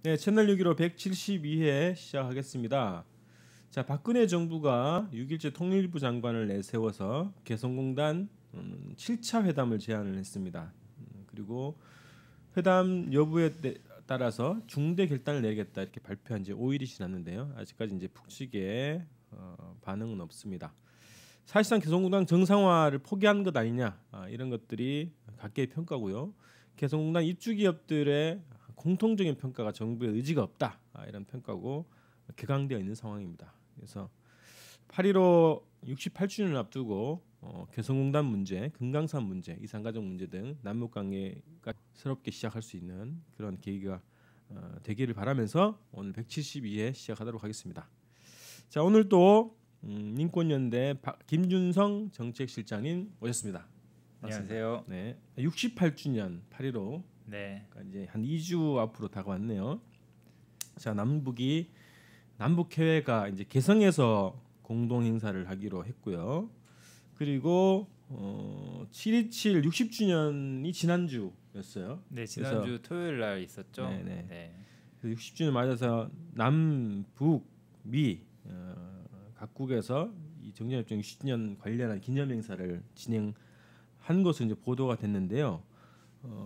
네, 채널 615 172회 시작하겠습니다. 자, 박근혜 정부가 6.27 통일부 장관을 내세워서 개성공단 7차 회담을 제안을 했습니다. 그리고 회담 여부에 따라서 중대 결단을 내리겠다 이렇게 발표한 지 5일이 지났는데요. 아직까지 이제 북측의 반응은 없습니다. 사실상 개성공단 정상화를 포기한 것 아니냐 이런 것들이 각계의 평가고요. 개성공단 입주 기업들의 공통적인 평가가 정부의 의지가 없다 이런 평가고 격앙되어 있는 상황입니다. 그래서 8.15 68주년을 앞두고 개성공단 문제, 금강산 문제, 이산가족 문제 등 남북관계가 새롭게 시작할 수 있는 그런 계기가 되기를 바라면서 오늘 172회 시작하도록 하겠습니다. 자, 오늘 또 인권연대 김준성 정책실장님 오셨습니다. 안녕하세요. 네, 68주년 8.15 네. 그러니까 이제 한 2주 앞으로 다가왔네요. 자, 남북회회가 이제 개성에서 공동 행사를 하기로 했고요. 그리고 7.27 60주년이 지난주였어요. 네, 지난주 토요일 날 있었죠. 네네. 네. 60주년 맞아서 남북미 각국에서 이 정전협정 60주년 관련한 기념 행사를 진행한 것으로 이제 보도가 됐는데요.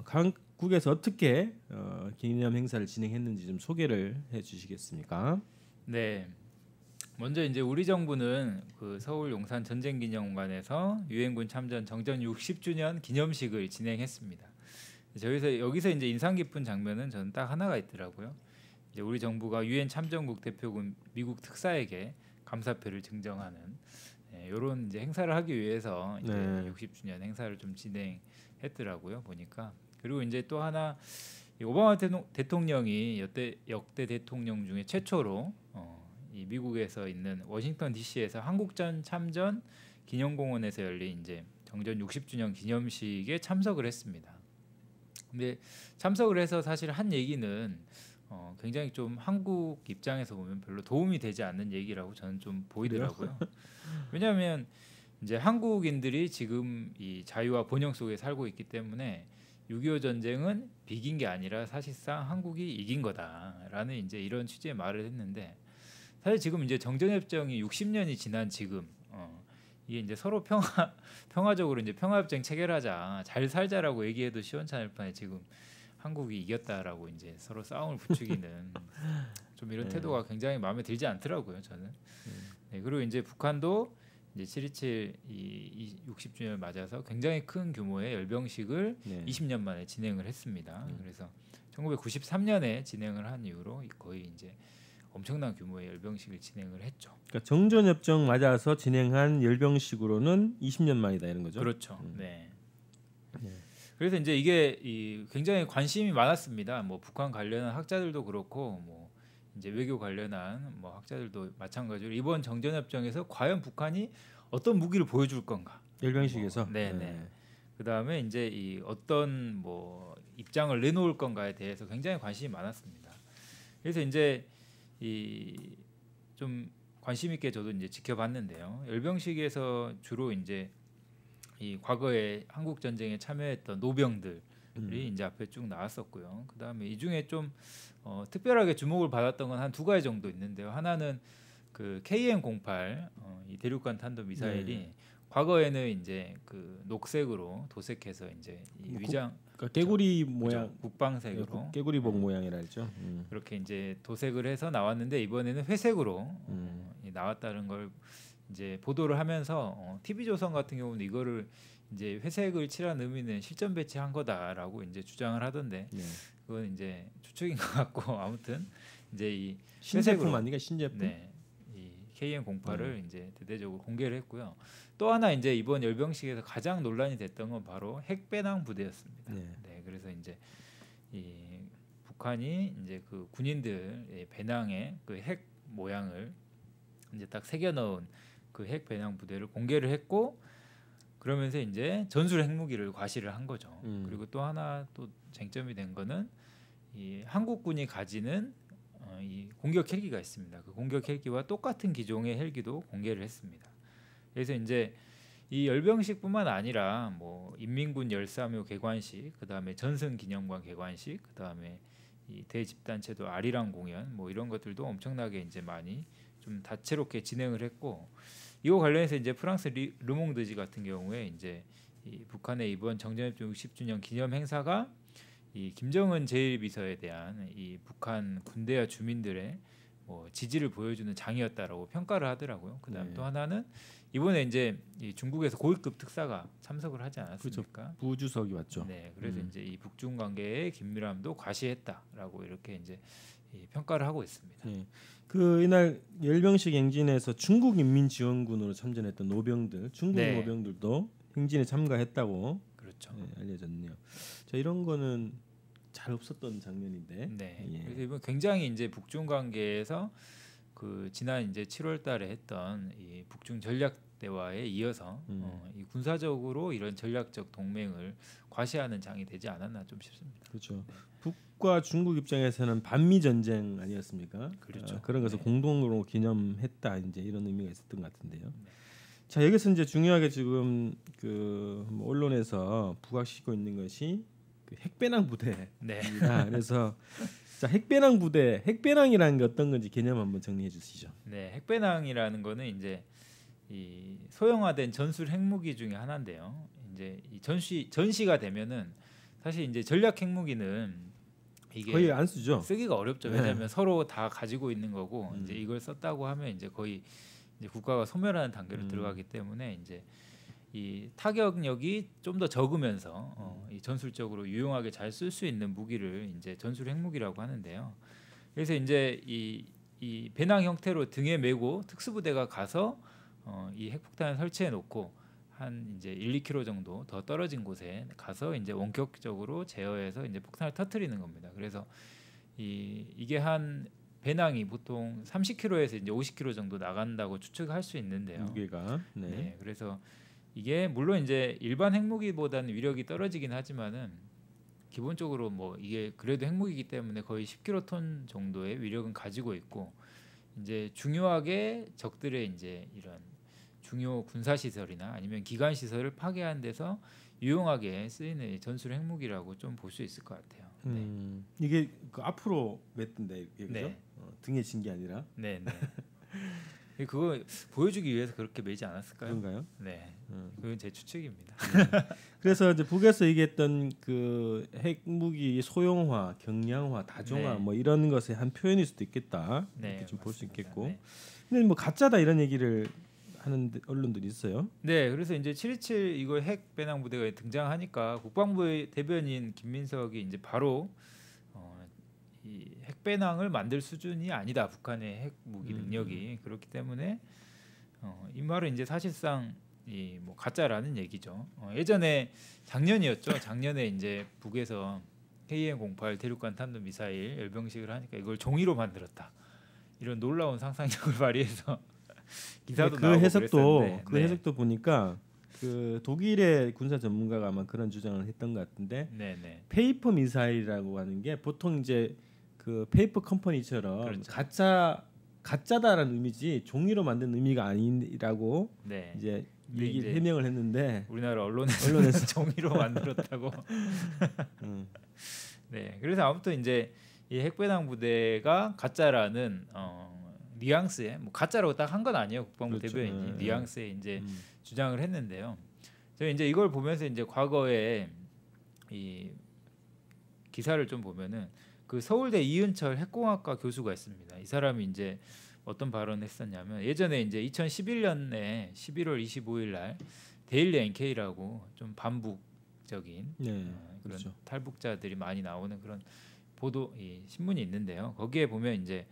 각국에서 어떻게 기념 행사를 진행했는지 좀 소개를 해주시겠습니까? 네. 먼저 이제 우리 정부는 그 서울 용산 전쟁기념관에서 유엔군 참전 정전 60주년 기념식을 진행했습니다. 여기서 이제 인상 깊은 장면은 저는 딱 하나가 있더라고요. 이제 우리 정부가 유엔 참전국 대표군 미국 특사에게 감사표를 증정하는 이런 이제 행사를 하기 위해서 이제 60주년 행사를 좀 진행했더라고요. 보니까. 그리고 이제 또 하나 오바마 대통령이 역대 대통령 중에 최초로 이 미국에서 있는 워싱턴 D.C.에서 한국전 참전 기념공원에서 열린 이제 정전 60주년 기념식에 참석을 했습니다. 근데 참석을 해서 사실 한 얘기는 굉장히 좀 한국 입장에서 보면 별로 도움이 되지 않는 얘기라고 저는 좀 보이더라고요. 왜냐하면 이제 한국인들이 지금 이 자유와 번영 속에 살고 있기 때문에 6.25 전쟁은 비긴 게 아니라 사실상 한국이 이긴 거다라는 이제 이런 취지의 말을 했는데 사실 지금 이제 정전협정이 60년이 지난 지금 이게 이제 서로 평화적으로 이제 평화협정 체결하자 잘 살자라고 얘기해도 시원찮을 판에 지금 한국이 이겼다라고 이제 서로 싸움을 부추기는 좀 이런 태도가 굉장히 마음에 들지 않더라고요 저는. 네, 그리고 이제 북한도 이제 7.27 이 60주년을 맞아서 굉장히 큰 규모의 열병식을 20년 만에 진행을 했습니다. 그래서 1993년에 진행을 한 이후로 거의 이제 엄청난 규모의 열병식을 진행을 했죠. 그러니까 정전협정 맞아서 진행한 열병식으로는 20년 만이다 이런 거죠. 그렇죠. 네. 그래서 이제 이게 굉장히 관심이 많았습니다. 뭐 북한 관련한 학자들도 그렇고 뭐 이제 외교 관련한 뭐 학자들도 마찬가지로 이번 정전협정에서 과연 북한이 어떤 무기를 보여줄 건가? 열병식에서. 네네. 그 다음에 이제 이 어떤 뭐 입장을 내놓을 건가에 대해서 굉장히 관심이 많았습니다. 그래서 이제 이 좀 관심 있게 저도 이제 지켜봤는데요. 열병식에서 주로 이제 이 과거에 한국 전쟁에 참여했던 노병들이 이제 앞에 쭉 나왔었고요. 그 다음에 이 중에 좀 특별하게 주목을 받았던 건 한 두 가지 정도 있는데요. 하나는 그 KN-08 이 대륙간 탄도 미사일이 과거에는 이제 그 녹색으로 도색해서 이제 이 위장 그러니까 깨구리 모양 국방색으로 깨구리복 모양이라 했죠. 그렇게 이제 도색을 해서 나왔는데 이번에는 회색으로 나왔다는 걸 이제 보도를 하면서 TV조선 같은 경우는 이거를 이제 회색을 칠한 의미는 실전 배치한 거다라고 이제 주장을 하던데 그건 이제 추측인 것 같고 아무튼 이제 이 신제품 아니가 신제품. 네, 이 KN-08을 이제 대대적으로 공개를 했고요. 또 하나 이제 이번 열병식에서 가장 논란이 됐던 건 바로 핵배낭 부대였습니다. 네, 그래서 이제 이 북한이 이제 그 군인들 배낭에 그 핵 모양을 이제 딱 새겨 넣은 그 핵 배낭 부대를 공개를 했고 그러면서 이제 전술 핵무기를 과시를 한 거죠. 그리고 또 하나 또 쟁점이 된 거는 이 한국군이 가지는 이 공격 헬기가 있습니다. 그 공격 헬기와 똑같은 기종의 헬기도 공개를 했습니다. 그래서 이제 이 열병식뿐만 아니라 뭐 인민군 열사묘 개관식, 그 다음에 전승기념관 개관식, 그 다음에 이 대집단체도 아리랑 공연 뭐 이런 것들도 엄청나게 이제 많이 좀 다채롭게 진행을 했고 이거 관련해서 이제 프랑스 르몽드지 같은 경우에 이제 이 북한의 이번 정전협정 60주년 기념 행사가 이 김정은 제1비서에 대한 이 북한 군대와 주민들의 뭐 지지를 보여주는 장이었다라고 평가를 하더라고요. 그다음 네. 또 하나는 이번에 이제 이 중국에서 고위급 특사가 참석을 하지 않았습니까? 그렇죠. 부주석이 왔죠. 네, 그래서 이제 이 북중 관계의 긴밀함도 과시했다라고 이렇게 이제 이 평가를 하고 있습니다. 네. 그 이날 열병식 행진에서 중국 인민지원군으로 참전했던 노병들, 중국 네. 노병들도 행진에 참가했다고 그렇죠. 알려졌네요. 자, 이런 거는 잘 없었던 장면인데. 네. 예. 그래서 이번 굉장히 이제 북중 관계에서 그 지난 이제 7월달에 했던 이 북중 전략 대화에 이어서 이 군사적으로 이런 전략적 동맹을 과시하는 장이 되지 않았나 좀 싶습니다. 그렇죠. 북과 중국 입장에서는 반미 전쟁 아니었습니까? 그렇죠. 그런 것을 네. 공동으로 기념했다 이제 이런 의미가 있었던 것 같은데요. 자, 여기서 이제 중요하게 지금 그뭐 언론에서 부각시키고 있는 것이 그 핵배낭 부대입니다. 네. 그래서 자, 핵배낭 부대, 핵배낭이라는 게 어떤 건지 개념 한번 정리해 주시죠. 네, 핵배낭이라는 거는 이제 이 소형화된 전술 핵무기 중에 하나인데요. 이제 이 전시가 되면은 사실 이제 전략 핵무기는 이게 거의 안 쓰죠. 쓰기가 어렵죠. 네. 왜냐하면 서로 다 가지고 있는 거고 이제 이걸 썼다고 하면 이제 거의 이제 국가가 소멸하는 단계로 들어가기 때문에 이제 이 타격력이 좀 더 적으면서 이 전술적으로 유용하게 잘 쓸 수 있는 무기를 이제 전술 핵무기라고 하는데요. 그래서 이제 이 배낭 형태로 등에 메고 특수부대가 가서 이 핵폭탄을 설치해 놓고 한 이제 1~2km 정도 더 떨어진 곳에 가서 이제 원격적으로 제어해서 이제 폭탄을 터뜨리는 겁니다. 그래서 이게 한 배낭이 보통 30km에서 이제 50km 정도 나간다고 추측할 수 있는데요. 무게가. 네. 네, 그래서 이게 물론 이제 일반 핵무기보다는 위력이 떨어지긴 하지만은 기본적으로 뭐 이게 그래도 핵무기이기 때문에 거의 10킬로톤 정도의 위력은 가지고 있고 이제 중요하게 적들의 이제 이런 중요 군사 시설이나 아니면 기관 시설을 파괴하는 데서 유용하게 쓰이는 전술 핵무기라고 좀 볼 수 있을 것 같아요. 이게 그 앞으로 맸던데 이게 그죠? 네. 등에 진 게 아니라 네, 네. 그거 보여주기 위해서 그렇게 매지 않았을까요? 그런가요? 네, 그건 제 추측입니다. 그래서 이제 북에서 얘기했던 그 핵무기 소형화, 경량화, 다종화 네. 뭐 이런 것의 한 표현일 수도 있겠다. 네, 이렇게 좀 볼 수 맞습니다. 있겠고. 네. 근데 뭐 가짜다 이런 얘기를 하는 언론들이 있어요. 네, 그래서 이제 7.27 이거 핵 배낭 부대가 등장하니까 국방부 대변인 김민석이 이제 바로 이 핵 배낭을 만들 수준이 아니다 북한의 핵 무기 능력이 그렇기 때문에 이 말은 이제 사실상 이 뭐 가짜라는 얘기죠. 예전에 작년이었죠. 작년에 이제 북에서 KN-08 대륙간 탄도 미사일 열병식을 하니까 이걸 종이로 만들었다. 이런 놀라운 상상력을 발휘해서 기사도 그 나오고 해석도 그랬었는데, 그 해석도 보니까 그 독일의 군사 전문가가 아마 그런 주장을 했던 것 같은데 네, 네. 페이퍼 미사일이라고 하는 게 보통 이제 그 페이퍼 컴퍼니처럼 그렇죠. 가짜다라는 의미지 종이로 만든 의미가 아니라고 네. 이제 근데 얘기 이제 해명을 했는데 우리나라 언론에서 종이로 만들었다고. 네, 그래서 아무튼 이제 이 핵배낭 부대가 가짜라는 뉘앙스에 뭐 가짜라고 딱 한 건 아니에요. 국방부 그렇죠. 대변인이 네. 뉘앙스에 이제 주장을 했는데요. 저희 이제 이걸 보면서 이제 과거에 이 기사를 좀 보면은 그 서울대 이은철 핵공학과 교수가 있습니다. 이 사람이 이제 어떤 발언을 했었냐면 예전에 이제 2011년에 11월 25일 날 데일리 NK라고 좀 반북적인 그런 그렇죠. 탈북자들이 많이 나오는 그런 보도 신문이 있는데요. 거기에 보면 이제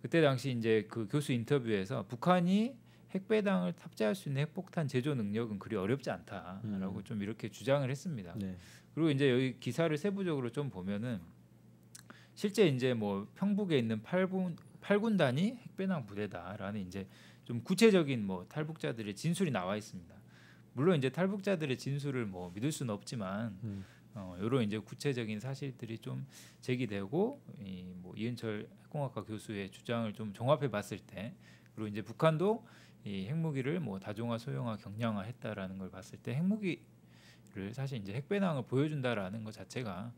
그때 당시 이제 그 교수 인터뷰에서 북한이 핵배당을 탑재할 수 있는 핵폭탄 제조 능력은 그리 어렵지 않다라고 좀 이렇게 주장을 했습니다. 네. 그리고 이제 여기 기사를 세부적으로 좀 보면은 실제 이제 뭐 평북에 있는 8군단이 핵배낭 부대다라는 이제 좀 구체적인 뭐 탈북자들의 진술이 나와 있습니다. 물론 이제 탈북자들의 진술을 뭐 믿을 수는 없지만 이런 이제 구체적인 사실들이 좀 제기되고 뭐 이은철 핵공학과 교수의 주장을 좀 종합해봤을 때 그리고 이제 북한도 이 핵무기를 뭐 다종화, 소형화, 경량화했다라는 걸 봤을 때 핵무기를 사실 이제 핵 배낭을 보여준다라는 것 자체가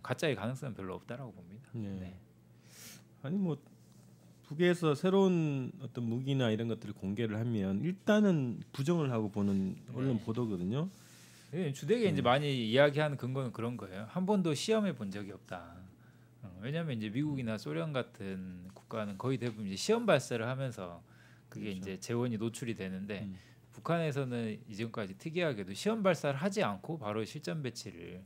가짜의 가능성은 별로 없다라고 봅니다. 네. 아니 뭐 북에서 새로운 어떤 무기나 이런 것들을 공개를 하면 일단은 부정을 하고 보는 언론 보도거든요. 주되게 이제 많이 이야기하는 근거는 그런 거예요. 한 번도 시험해 본 적이 없다. 왜냐하면 이제 미국이나 소련 같은 국가는 거의 대부분 이제 시험 발사를 하면서 그게 그렇죠. 이제 재원이 노출이 되는데 북한에서는 이전까지 특이하게도 시험 발사를 하지 않고 바로 실전 배치를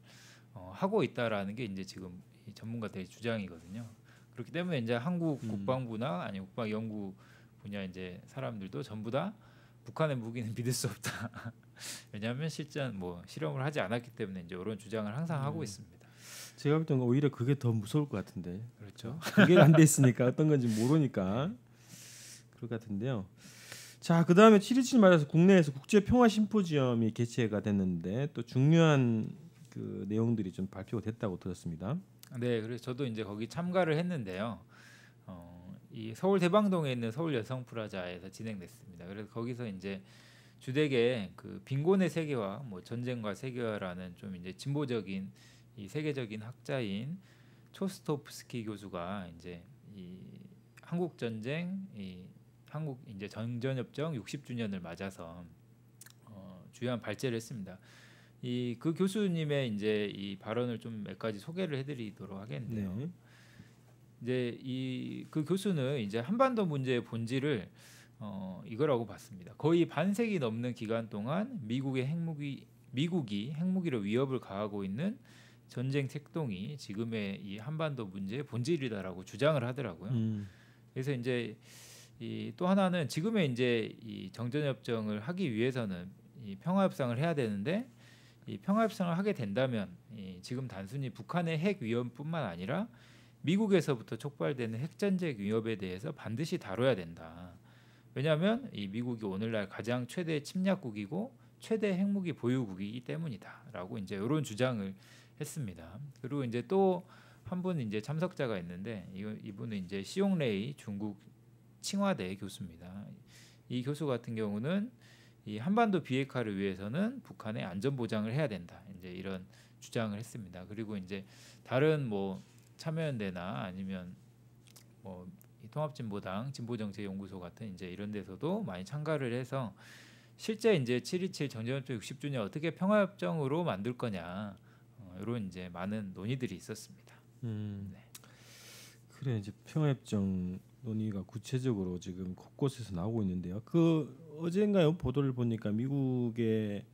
하고 있다라는 게 이제 지금 이 전문가들의 주장이거든요. 그렇기 때문에 이제 한국 국방부나 아니 국방 연구 분야 이제 사람들도 전부 다 북한의 무기는 믿을 수 없다. 왜냐하면 실전 뭐 실험을 하지 않았기 때문에 이제 이런 주장을 항상 하고 있습니다. 제가 볼 때는 오히려 그게 더 무서울 것 같은데. 그렇죠. 그게 안 돼 있으니까 어떤 건지 모르니까 그럴 것 같은데요. 자, 그다음에 7.27 맞아서 국내에서 국제 평화 심포지엄이 개최가 됐는데 또 중요한 그 내용들이 좀 발표가 됐다고 들었습니다. 네, 그래서 저도 이제 거기 참가를 했는데요. 이 서울 대방동에 있는 서울 여성 프라자에서 진행됐습니다. 그래서 거기서 이제 주되게 그 빈곤의 세계화, 뭐 전쟁과 세계화라는 좀 이제 진보적인 이 세계적인 학자인 초스토프스키 교수가 이제 이 한국 전쟁, 이 한국 이제 정전협정 60주년을 맞아서 주요한 발제를 했습니다. 그 교수님의 이제 이 발언을 좀 몇 가지 소개를 해드리도록 하겠는데요. 네. 이제 그 교수는 이제 한반도 문제의 본질을 이거라고 봤습니다. 거의 반세기 넘는 기간 동안 미국이 핵무기로 위협을 가하고 있는 전쟁 색동이 지금의 이 한반도 문제의 본질이다라고 주장을 하더라고요. 그래서 이제 또 하나는 지금의 이제 이 정전협정을 하기 위해서는 이 평화협상을 해야 되는데 이 평화협상을 하게 된다면 지금 단순히 북한의 핵 위협뿐만 아니라 미국에서부터 촉발되는 핵전쟁 위협에 대해서 반드시 다뤄야 된다. 왜냐하면 이 미국이 오늘날 가장 최대 침략국이고 최대 핵무기 보유국이기 때문이다라고 이제 이런 주장을 했습니다. 그리고 이제 또 한 분 이제 참석자가 있는데 이분은 이제 시용레이 중국 칭화대 교수입니다. 이 교수 같은 경우는 이 한반도 비핵화를 위해서는 북한의 안전 보장을 해야 된다. 이제 이런 주장을 했습니다. 그리고 이제 다른 뭐 참여연대나 아니면 뭐 통합진보당 진보정책연구소 같은 이제 이런 데서도 많이 참가를 해서 실제 이제 7.27 정전협정 60주년 어떻게 평화협정으로 만들 거냐 이런 이제 많은 논의들이 있었습니다. 네. 그래 이제 평화협정 논의가 구체적으로 지금 곳곳에서 나오고 있는데요. 그 어젠가요 보도를 보니까 미국의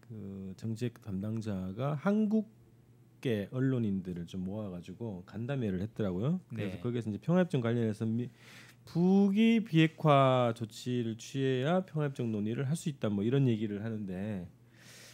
그 정책 담당자가 한국계 언론인들을 좀 모아가지고 간담회를 했더라고요. 그래서 네. 거기에서 이제 평화협정 관련해서 북이 비핵화 조치를 취해야 평화협정 논의를 할 수 있다 뭐 이런 얘기를 하는데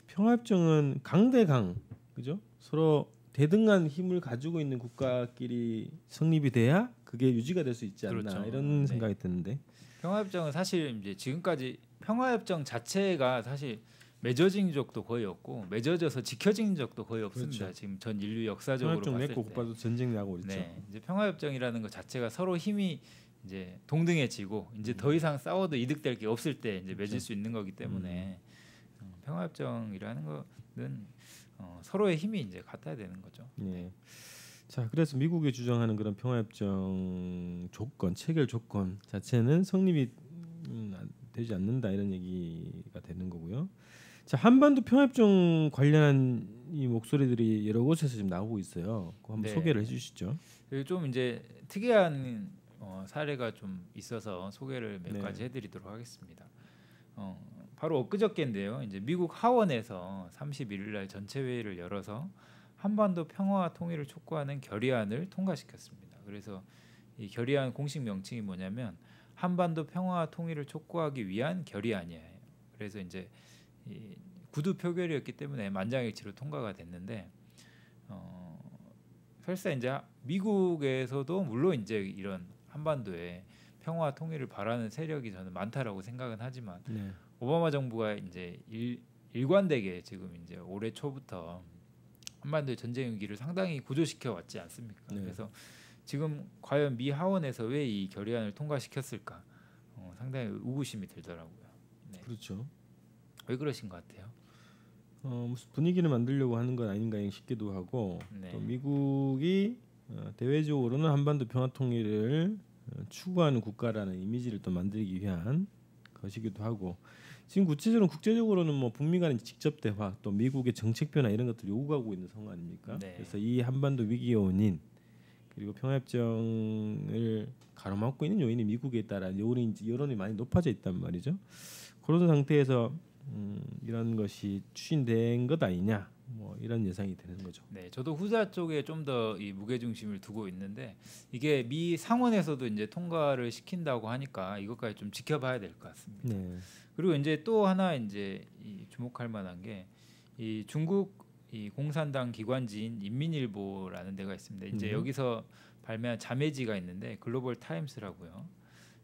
평화협정은 강대강 그죠? 서로 대등한 힘을 가지고 있는 국가끼리 성립이 돼야 그게 유지가 될 수 있지 않나 그렇죠. 이런 생각이 드는데 평화협정은 사실 이제 지금까지 평화협정 자체가 사실 맺어진 적도 거의 없고 맺어져서 지켜진 적도 거의 없습니다. 그렇죠. 지금 전 인류 역사적으로 평화협정 봤을 맺고 때. 국가도 전쟁 나고 그렇죠. 네, 이제 평화협정이라는 것 자체가 서로 힘이 이제 동등해지고 이제 더 이상 싸워도 이득될 게 없을 때 이제 맺을 수 있는 거기 때문에 평화협정이라는 거는 서로의 힘이 이제 같아야 되는 거죠. 네. 자, 그래서 미국이 주장하는 그런 평화협정 조건, 체결 조건 자체는 성립이 되지 않는다 이런 얘기가 되는 거고요. 자, 한반도 평화협정 관련한 이 목소리들이 여러 곳에서 지금 나오고 있어요. 그거 한번 네. 소개를 해주시죠. 좀 이제 특이한 사례가 좀 있어서 소개를 몇 네. 가지 해드리도록 하겠습니다. 바로 엊그저께인데요. 이제 미국 하원에서 31일 날 전체 회의를 열어서 한반도 평화와 통일을 촉구하는 결의안을 통과시켰습니다. 그래서 이 결의안 공식 명칭이 뭐냐면 한반도 평화와 통일을 촉구하기 위한 결의안이에요. 그래서 이제 이 구두 표결이었기 때문에 만장일치로 통과가 됐는데 설사 이제 미국에서도 물론 이제 이런 한반도에 평화와 통일을 바라는 세력이 저는 많다라고 생각은 하지만 네. 오바마 정부가 이제 일관되게 지금 이제 올해 초부터 한반도의 전쟁 위기를 상당히 고조시켜 왔지 않습니까? 네. 그래서 지금 과연 미 하원에서 왜 이 결의안을 통과시켰을까? 상당히 의구심이 들더라고요. 네. 그렇죠. 왜 그러신 것 같아요? 무슨 분위기를 만들려고 하는 건 아닌가 싶기도 하고 네. 또 미국이 대외적으로는 한반도 평화 통일을 추구하는 국가라는 이미지를 또 만들기 위한 것이기도 하고 지금 구체적으로 국제적으로는 뭐 북미 간의 직접 대화 또 미국의 정책 변화 이런 것들을 요구하고 있는 상황 아닙니까? 네. 그래서 이 한반도 위기의 원인 그리고 평화협정을 가로막고 있는 요인이 미국에 따라 여론이 많이 높아져 있단 말이죠. 그런 상태에서 이런 것이 추진된 것 아니냐 뭐 이런 예상이 되는 거죠. 네, 저도 후자 쪽에 좀 더 이 무게 중심을 두고 있는데 이게 미 상원에서도 이제 통과를 시킨다고 하니까 이것까지 좀 지켜봐야 될 것 같습니다. 네. 그리고 이제 또 하나 이제 이 주목할 만한 게 이 중국 이 공산당 기관지인 인민일보라는 데가 있습니다. 이제 여기서 발매한 자매지가 있는데 글로벌 타임스라고요.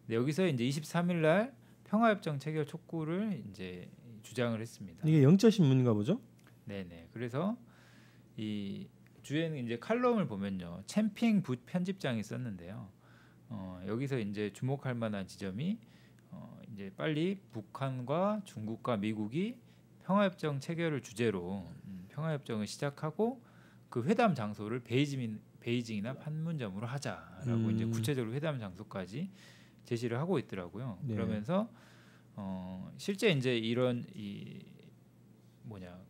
근데 여기서 이제 23일 날 평화협정 체결 촉구를 이제 주장을 했습니다. 이게 영자 신문인가 보죠? 네네. 그래서 이 주에는 이제 칼럼을 보면요, 챔핑 부편집장이 썼는데요. 여기서 이제 주목할 만한 지점이 이제 빨리 북한과 중국과 미국이 평화협정 체결을 주제로 평화협정을 시작하고 그 회담 장소를 베이징이나 판문점으로 하자라고 이제 구체적으로 회담 장소까지 제시를 하고 있더라고요. 네. 그러면서 실제 이제 이런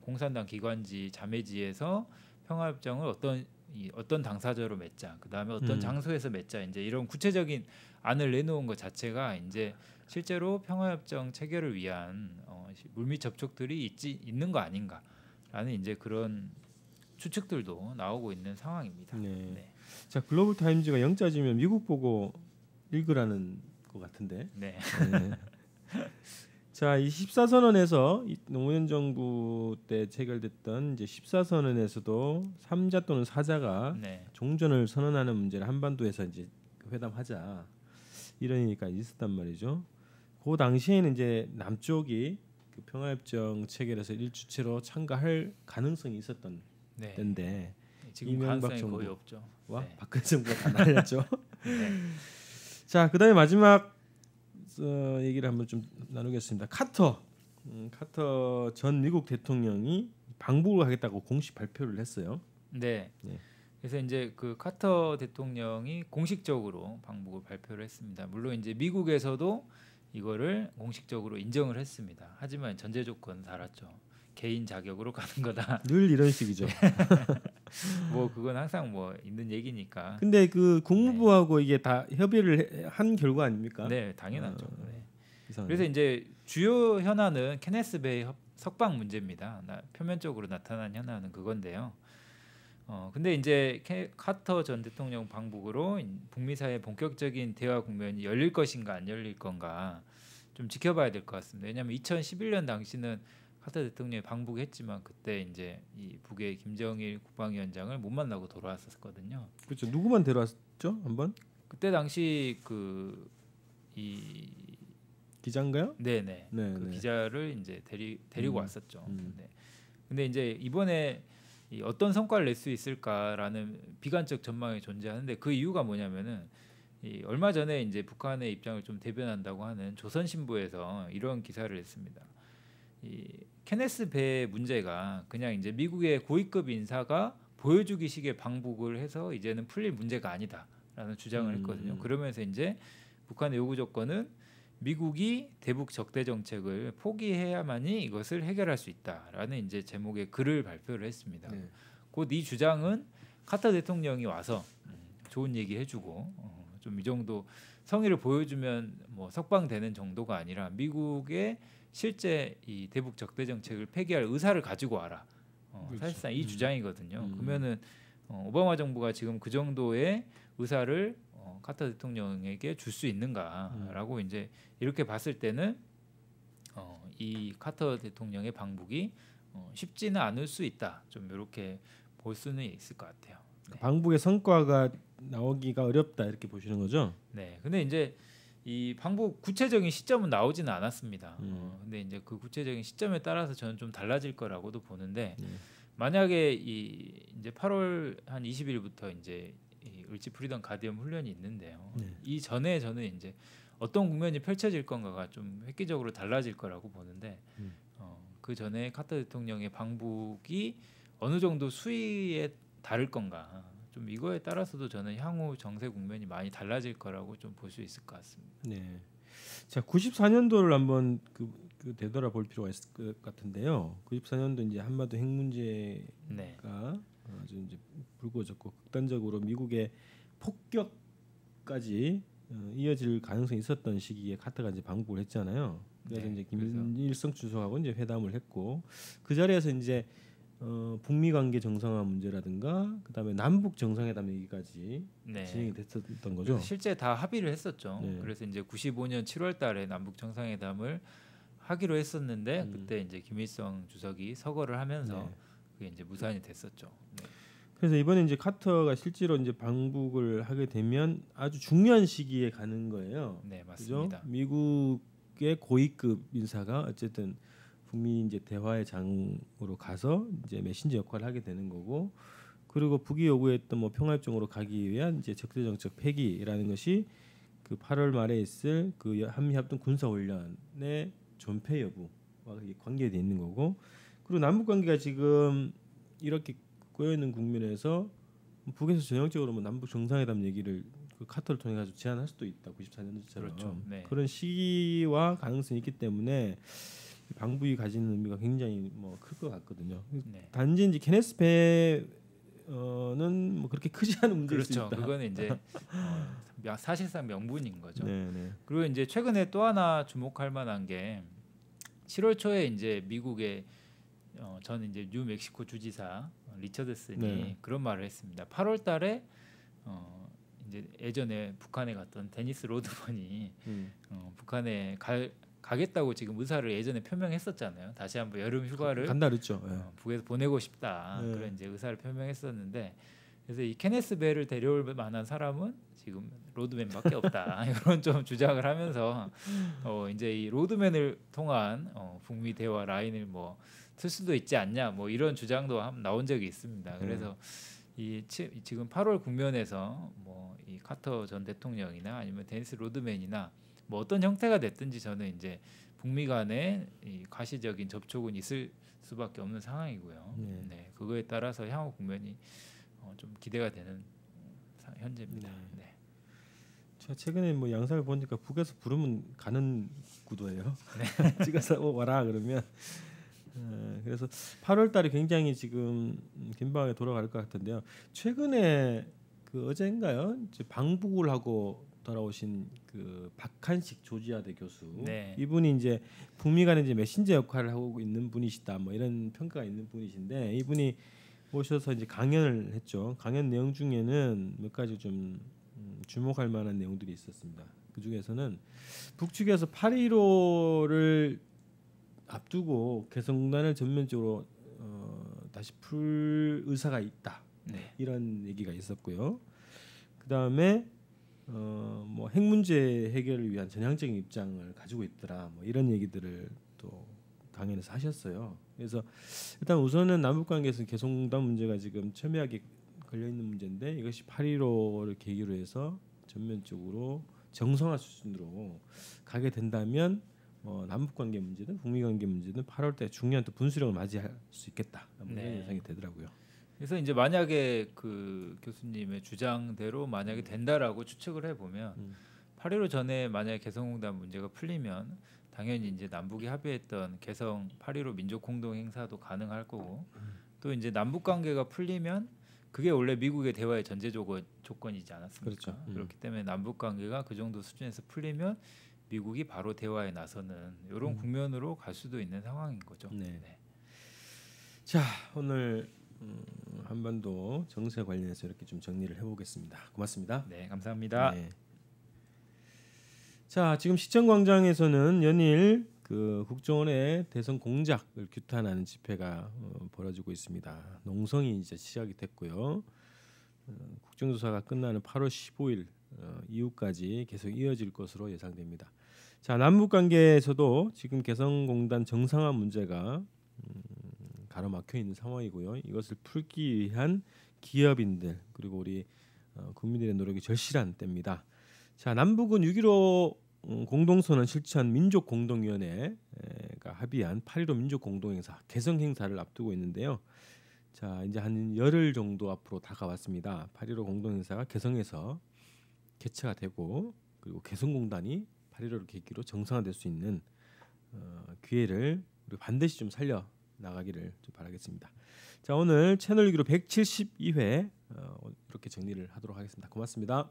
공산당 기관지 자매지에서 평화협정을 어떤 당사자로 맺자, 그 다음에 어떤 장소에서 맺자, 이제 이런 구체적인 안을 내놓은 것 자체가 이제 실제로 평화협정 체결을 위한 물밑 접촉들이 있는 거 아닌가라는 이제 그런 추측들도 나오고 있는 상황입니다. 네. 네. 자 글로벌 타임즈가 영자지면 미국 보고 읽으라는 것 같은데. 네. 네. 자, 이 14선언에서 노무현 정부 때 체결됐던 이제 14선언에서도 3자 또는 4자가 네. 종전을 선언하는 문제를 한반도에서 이제 회담하자 이런 얘기가 있었단 말이죠. 그 당시에는 이제 남쪽이 그 평화협정 체결에서 일주체로 참가할 가능성이 있었던 네. 때인데 지금 이명박 가능성이 거의 없죠. 와 네. 박근혜 정부가 다 날렸죠. 네. 자, 그다음에 마지막 얘기를 한번 좀 나누겠습니다. 카터 전 미국 대통령이 방북을 하겠다고 공식 발표를 했어요. 네. 네. 그래서 이제 그 카터 대통령이 공식적으로 방북을 발표를 했습니다. 물론 이제 미국에서도 이거를 공식적으로 인정을 했습니다. 하지만 전제 조건 달았죠. 개인 자격으로 가는 거다. 늘 이런 식이죠. 뭐 그건 항상 뭐 있는 얘기니까. 근데 그 국무부하고 이게 다 협의를 한 결과 아닙니까? 네, 당연하죠. 네. 이상하네. 그래서 이제 주요 현안은 케네스 베이 석방 문제입니다. 표면적으로 나타난 현안은 그건데요. 근데 이제 카터 전 대통령 방북으로 북미 사이의 본격적인 대화 국면이 열릴 것인가 안 열릴 건가 좀 지켜봐야 될 것 같습니다. 왜냐하면 2011년 당시는 카터 대통령이 방북했지만 그때 이제 이 북의 김정일 국방위원장을 못 만나고 돌아왔었거든요. 그렇죠. 누구만 데려왔죠? 한번? 그때 당시 이 기자인가요? 네네. 네, 그 네. 기자를 이제 데리고 왔었죠. 네. 근데 이제 이번에 어떤 성과를 낼 수 있을까라는 비관적 전망이 존재하는데 그 이유가 뭐냐면은 얼마 전에 이제 북한의 입장을 좀 대변한다고 하는 조선신보에서 이런 기사를 냈습니다. 이 케네스 배 문제가 그냥 이제 미국의 고위급 인사가 보여주기식의 방북을 해서 이제는 풀릴 문제가 아니다라는 주장을 했거든요. 그러면서 이제 북한의 요구 조건은 미국이 대북 적대 정책을 포기해야만이 이것을 해결할 수 있다라는 이제 제목의 글을 발표를 했습니다. 네. 곧 이 주장은 카터 대통령이 와서 좋은 얘기 해주고 좀 이 정도 성의를 보여주면 뭐 석방되는 정도가 아니라 미국의 실제 이 대북 적대 정책을 폐기할 의사를 가지고 와라. 그렇죠. 사실상 이 주장이거든요. 그러면은 오바마 정부가 지금 그 정도의 의사를 카터 대통령에게 줄 수 있는가라고 이제 이렇게 봤을 때는 이 카터 대통령의 방북이 쉽지는 않을 수 있다. 좀 이렇게 볼 수는 있을 것 같아요. 네. 방북의 성과가 나오기가 어렵다 이렇게 보시는 거죠? 네. 근데 이제 이 방북 구체적인 시점은 나오지는 않았습니다. 근데 이제 그 구체적인 시점에 따라서 저는 좀 달라질 거라고도 보는데 만약에 이제 8월 한 20일부터 이제 이 을지 프리덤 가디언 훈련이 있는데요. 이 전에 저는 이제 어떤 국면이 펼쳐질 건가가 좀 획기적으로 달라질 거라고 보는데 그 전에 카터 대통령의 방북이 어느 정도 수위에 다를 건가. 좀 이거에 따라서도 저는 향후 정세 국면이 많이 달라질 거라고 좀 볼 수 있을 것 같습니다. 네. 자, 94년도를 한번 그 되돌아볼 필요가 있을 것 같은데요. 94년도 이제 한반도 핵 문제가 네. 아주 이제 불거졌고 극단적으로 미국의 폭격까지 이어질 가능성이 있었던 시기에 카터가 이제 방북을 했잖아요. 그래서 네, 이제 김일성 주석하고 이제 회담을 했고 그 자리에서 이제 북미 관계 정상화 문제라든가 그다음에 남북 정상회담 얘기까지 네. 진행이 됐었던 거죠. 실제 다 합의를 했었죠. 네. 그래서 이제 95년 7월달에 남북 정상회담을 하기로 했었는데 그때 이제 김일성 주석이 서거를 하면서 네. 그게 이제 무산이 됐었죠. 네. 그래서 이번에 이제 카터가 실제로 이제 방북을 하게 되면 아주 중요한 시기에 가는 거예요. 네, 맞습니다. 그죠? 미국의 고위급 인사가 어쨌든 북미 이제 대화의 장으로 가서 이제 메신저 역할을 하게 되는 거고, 그리고 북이 요구했던 뭐 평화협정으로 가기 위한 이제 적대정책 폐기라는 것이 그 8월 말에 있을 그 한미합동 군사훈련의 존폐 여부와 관계돼 있는 거고, 그리고 남북 관계가 지금 이렇게 꼬여 있는 국면에서 북에서 전형적으로 뭐 남북 정상회담 얘기를 그 카터를 통해 가지고 제안할 수도 있다. 94년도처럼 그렇죠. 네. 그런 시기와 가능성이 있기 때문에 방북이 가지는 의미가 굉장히 뭐 클 것 같거든요. 네. 단지 이제 케네스 배는 뭐 그렇게 크지 않은 문제일 수 그렇죠. 있다. 그거는 이제 사실상 명분인 거죠. 네네. 그리고 이제 최근에 또 하나 주목할 만한 게 7월 초에 이제 미국의 전 이제 뉴멕시코 주지사 리처드슨이 네. 그런 말을 했습니다. 8월달에 이제 예전에 북한에 갔던 데니스 로드먼이 북한에 가겠다고 지금 의사를 예전에 표명했었잖아요. 다시 한번 여름 휴가를 간다 그랬죠. 예. 북에서 보내고 싶다 네. 그런 이제 의사를 표명했었는데, 그래서 이 케네스 베를 데려올 만한 사람은 지금 로드맨밖에 없다 이런 좀 주장을 하면서 이제 이 로드맨을 통한 북미 대화 라인을 뭐 틀 수도 있지 않냐 뭐 이런 주장도 나온 적이 있습니다. 그래서 이 지금 8월 국면에서 뭐 이 카터 전 대통령이나 아니면 데니스 로드맨이나 뭐 어떤 형태가 됐든지 저는 이제 북미 간의 이 가시적인 접촉은 있을 수밖에 없는 상황이고요. 네. 네, 그거에 따라서 향후 국면이 좀 기대가 되는 현재입니다. 네. 네. 제가 최근에 뭐 양상을 보니까 북에서 부르면 가는 구도예요. 찍어서 와라 그러면. 그래서 8월달에 굉장히 지금 긴박하게 돌아갈 것 같은데요. 최근에 그 어제인가요? 이제 방북을 하고 돌아오신 그 박한식 조지아대 교수, 네. 이분이 이제 북미 간에 이제 메신저 역할을 하고 있는 분이시다, 뭐 이런 평가가 있는 분이신데, 이분이 오셔서 이제 강연을 했죠. 강연 내용 중에는 몇 가지 좀 주목할 만한 내용들이 있었습니다. 그 중에서는 북측에서 8.15를 앞두고 개성공단을 전면적으로 다시 풀 의사가 있다. 네. 이런 얘기가 있었고요. 그 다음에 뭐 핵 문제 해결을 위한 전향적인 입장을 가지고 있더라. 뭐 이런 얘기들을 또 강연에서 하셨어요. 그래서 일단 우선은 남북 관계에서 개성공단 문제가 지금 첨예하게 걸려 있는 문제인데, 이것이 8.15를 계기로 해서 전면적으로 정상화 수준으로 가게 된다면 남북 관계 문제든 북미 관계 문제든 8월때 중요한 또 분수령을 맞이할 수 있겠다. 뭐 이런 예상이 되더라고요. 그래서 이제 만약에 그 교수님의 주장대로 만약에 된다라고 추측을 해보면 8.15 전에 만약에 개성공단 문제가 풀리면 당연히 이제 남북이 합의했던 개성 8.15 민족 공동 행사도 가능할 거고, 또 이제 남북 관계가 풀리면 그게 원래 미국의 대화의 전제 조건이지 않았습니까? 그렇죠. 그렇기 때문에 남북 관계가 그 정도 수준에서 풀리면 미국이 바로 대화에 나서는 이런 국면으로 갈 수도 있는 상황인 거죠. 네. 네. 자, 오늘 한반도 정세 관련해서 이렇게 좀 정리를 해보겠습니다. 고맙습니다. 네, 감사합니다. 네. 자, 지금 시청광장에서는 연일 그 국정원의 대선 공작을 규탄하는 집회가 벌어지고 있습니다. 농성이 이제 시작이 됐고요. 국정조사가 끝나는 8월 15일 이후까지 계속 이어질 것으로 예상됩니다. 자, 남북 관계에서도 지금 개성공단 정상화 문제가 가로막혀 있는 상황이고요. 이것을 풀기 위한 기업인들 그리고 우리 국민들의 노력이 절실한 때입니다. 자, 남북은 6.15 공동선언 실천 민족공동위원회가 합의한 8.15 민족 공동행사 개성 행사를 앞두고 있는데요. 자, 이제 한 열흘 정도 앞으로 다가왔습니다. 8.15 공동행사가 개성에서 개최가 되고 그리고 개성공단이 8.15를 계기로 정상화될 수 있는 기회를 우리 반드시 좀 살려 나가기를 좀 바라겠습니다. 자, 오늘 채널 6기로 172회 이렇게 정리를 하도록 하겠습니다. 고맙습니다.